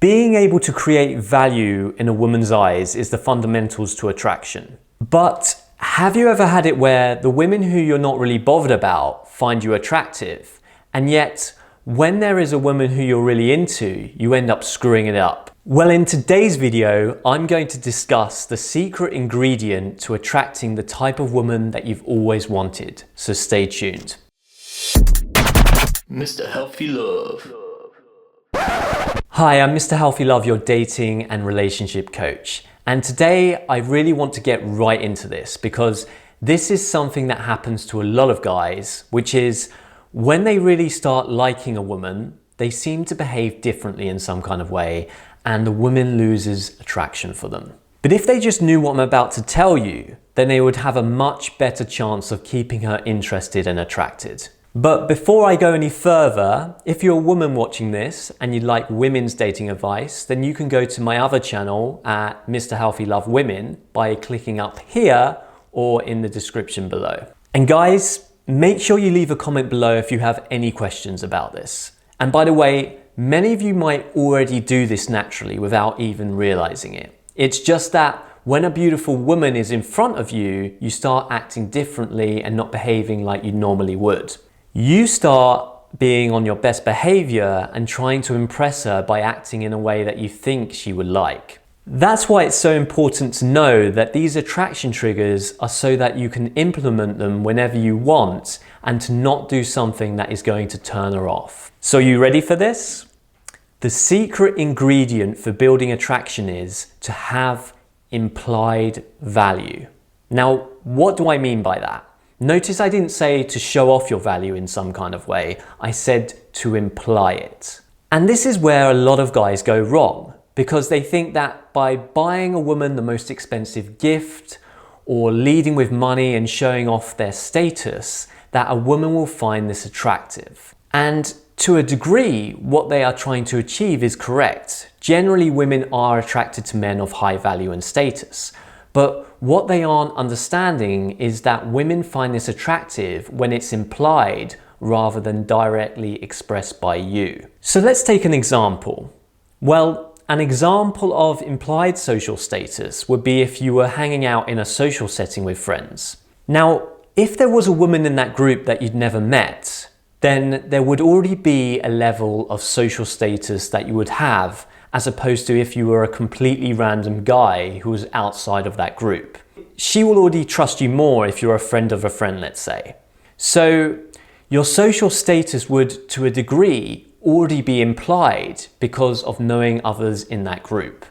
Being able to create value in a woman's eyes is the fundamentals to attraction. But have you ever had it where the women who you're not really bothered about find you attractive, and yet when there is a woman who you're really into, you end up screwing it up? Well, in today's video, I'm going to discuss the secret ingredient to attracting the type of woman that you've always wanted. So stay tuned. Mr. Healthy Love. Hi, I'm Mr. Healthy Love, your dating and relationship coach. And today I really want to get right into this because this is something that happens to a lot of guys, which is when they really start liking a woman, they seem to behave differently in some kind of way and the woman loses attraction for them. But if they just knew what I'm about to tell you, then they would have a much better chance of keeping her interested and attracted. But before I go any further, if you're a woman watching this and you'd like women's dating advice, then you can go to my other channel at Mr. Healthy Love Women by clicking up here or in the description below. And guys, make sure you leave a comment below if you have any questions about this. And by the way, many of you might already do this naturally without even realizing it. It's just that when a beautiful woman is in front of you, you start acting differently and not behaving like you normally would. You start being on your best behavior and trying to impress her by acting in a way that you think she would like. That's why it's so important to know that these attraction triggers are so that you can implement them whenever you want and to not do something that is going to turn her off. So are you ready for this? The secret ingredient for building attraction is to have implied value. Now, what do I mean by that? Notice I didn't say to show off your value in some kind of way. I said to imply it. And this is where a lot of guys go wrong because they think that by buying a woman the most expensive gift or leading with money and showing off their status, that a woman will find this attractive. And to a degree, what they are trying to achieve is correct. Generally, women are attracted to men of high value and status. But what they aren't understanding is that women find this attractive when it's implied rather than directly expressed by you. So let's take an example. Well, an example of implied social status would be if you were hanging out in a social setting with friends. Now, if there was a woman in that group that you'd never met, then there would already be a level of social status that you would have as opposed to if you were a completely random guy who was outside of that group. She will already trust you more if you're a friend of a friend, let's say. So your social status would, to a degree, already be implied because of knowing others in that group.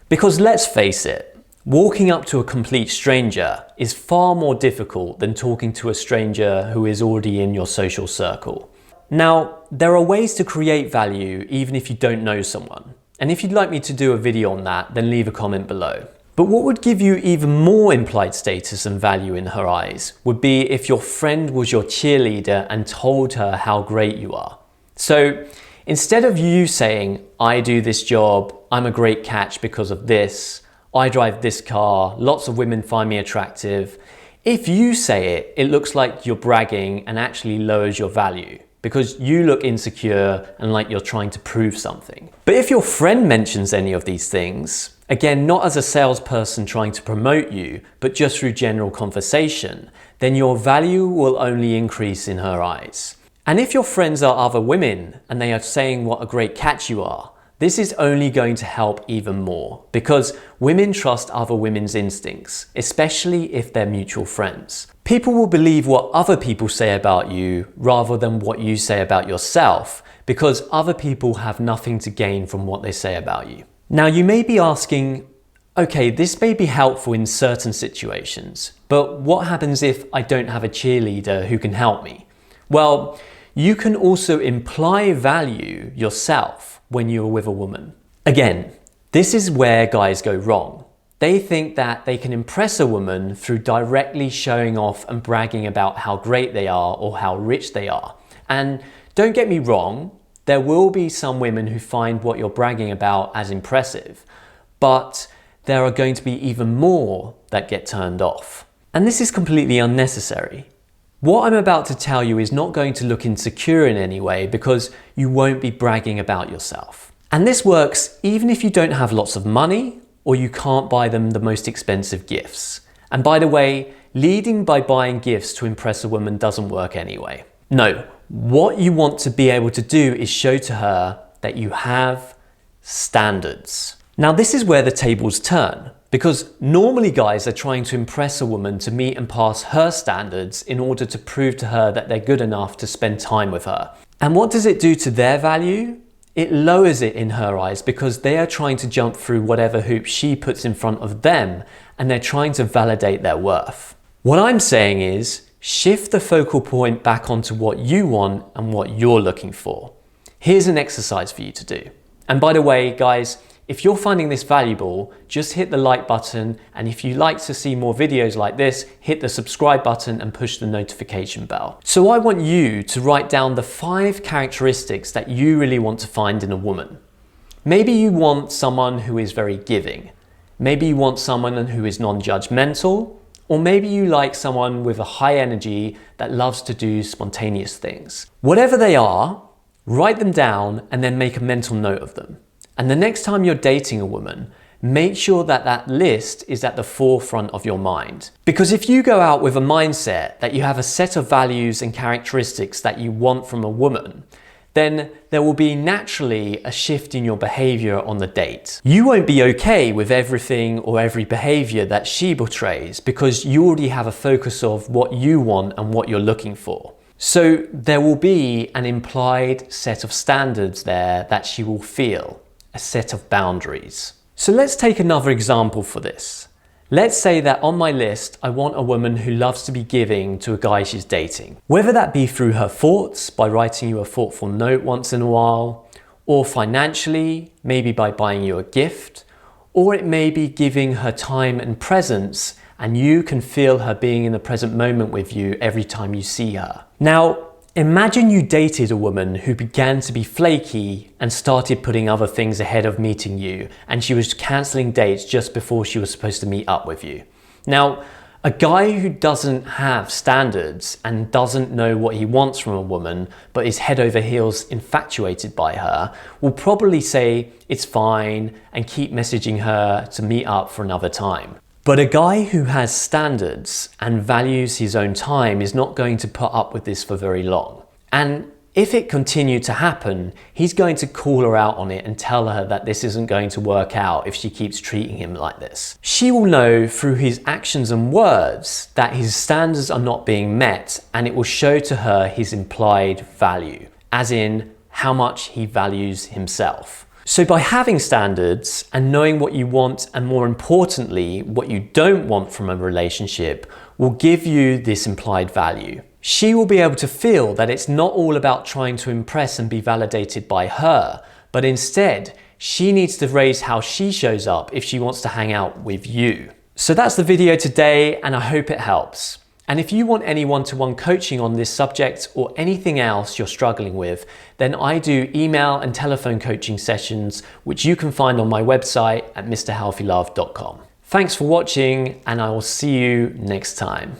Because let's face it, walking up to a complete stranger is far more difficult than talking to a stranger who is already in your social circle. Now, there are ways to create value even if you don't know someone. And if you'd like me to do a video on that, then leave a comment below. But what would give you even more implied status and value in her eyes would be if your friend was your cheerleader and told her how great you are. So instead of you saying, I do this job, I'm a great catch because of this, I drive this car, lots of women find me attractive, if you say it, it looks like you're bragging and actually lowers your value, because you look insecure and like you're trying to prove something. But if your friend mentions any of these things, again, not as a salesperson trying to promote you, but just through general conversation, then your value will only increase in her eyes. And if your friends are other women and they are saying what a great catch you are, this is only going to help even more because women trust other women's instincts, especially if they're mutual friends. People will believe what other people say about you rather than what you say about yourself because other people have nothing to gain from what they say about you. Now you may be asking, okay, this may be helpful in certain situations, but what happens if I don't have a cheerleader who can help me? Well, you can also imply value yourself when you're with a woman. Again, this is where guys go wrong. They think that they can impress a woman through directly showing off and bragging about how great they are or how rich they are. And don't get me wrong, there will be some women who find what you're bragging about as impressive, but there are going to be even more that get turned off. And this is completely unnecessary. What I'm about to tell you is not going to look insecure in any way because you won't be bragging about yourself. And this works even if you don't have lots of money or you can't buy them the most expensive gifts. And by the way, leading by buying gifts to impress a woman doesn't work anyway. No, what you want to be able to do is show to her that you have standards. Now this is where the tables turn, because normally guys are trying to impress a woman to meet and pass her standards in order to prove to her that they're good enough to spend time with her. And what does it do to their value? It lowers it in her eyes because they are trying to jump through whatever hoop she puts in front of them, and they're trying to validate their worth. What I'm saying is, shift the focal point back onto what you want and what you're looking for. Here's an exercise for you to do. And by the way, guys, if you're finding this valuable, just hit the like button, and if you like to see more videos like this, hit the subscribe button and push the notification bell. So I want you to write down the 5 characteristics that you really want to find in a woman. Maybe you want someone who is very giving. Maybe you want someone who is non-judgmental, or maybe you like someone with a high energy that loves to do spontaneous things. Whatever they are, write them down and then make a mental note of them. And the next time you're dating a woman, make sure that that list is at the forefront of your mind. Because if you go out with a mindset that you have a set of values and characteristics that you want from a woman, then there will be naturally a shift in your behavior on the date. You won't be okay with everything or every behavior that she portrays because you already have a focus of what you want and what you're looking for. So there will be an implied set of standards there that she will feel, a set of boundaries. So let's take another example for this. Let's say that on my list, I want a woman who loves to be giving to a guy she's dating. Whether that be through her thoughts, by writing you a thoughtful note once in a while, or financially, maybe by buying you a gift, or it may be giving her time and presence, and you can feel her being in the present moment with you every time you see her. Now, imagine you dated a woman who began to be flaky and started putting other things ahead of meeting you, and she was cancelling dates just before she was supposed to meet up with you. Now, a guy who doesn't have standards and doesn't know what he wants from a woman, but is head over heels infatuated by her, will probably say it's fine and keep messaging her to meet up for another time. But a guy who has standards and values his own time is not going to put up with this for very long. And if it continued to happen, he's going to call her out on it and tell her that this isn't going to work out if she keeps treating him like this. She will know through his actions and words that his standards are not being met, and it will show to her his implied value, as in how much he values himself. So by having standards and knowing what you want, and more importantly, what you don't want from a relationship, will give you this implied value. She will be able to feel that it's not all about trying to impress and be validated by her, but instead, she needs to raise how she shows up if she wants to hang out with you. So that's the video today, and I hope it helps. And if you want any one-to-one coaching on this subject or anything else you're struggling with, then I do email and telephone coaching sessions, which you can find on my website at mrhealthylove.com. Thanks for watching, and I will see you next time.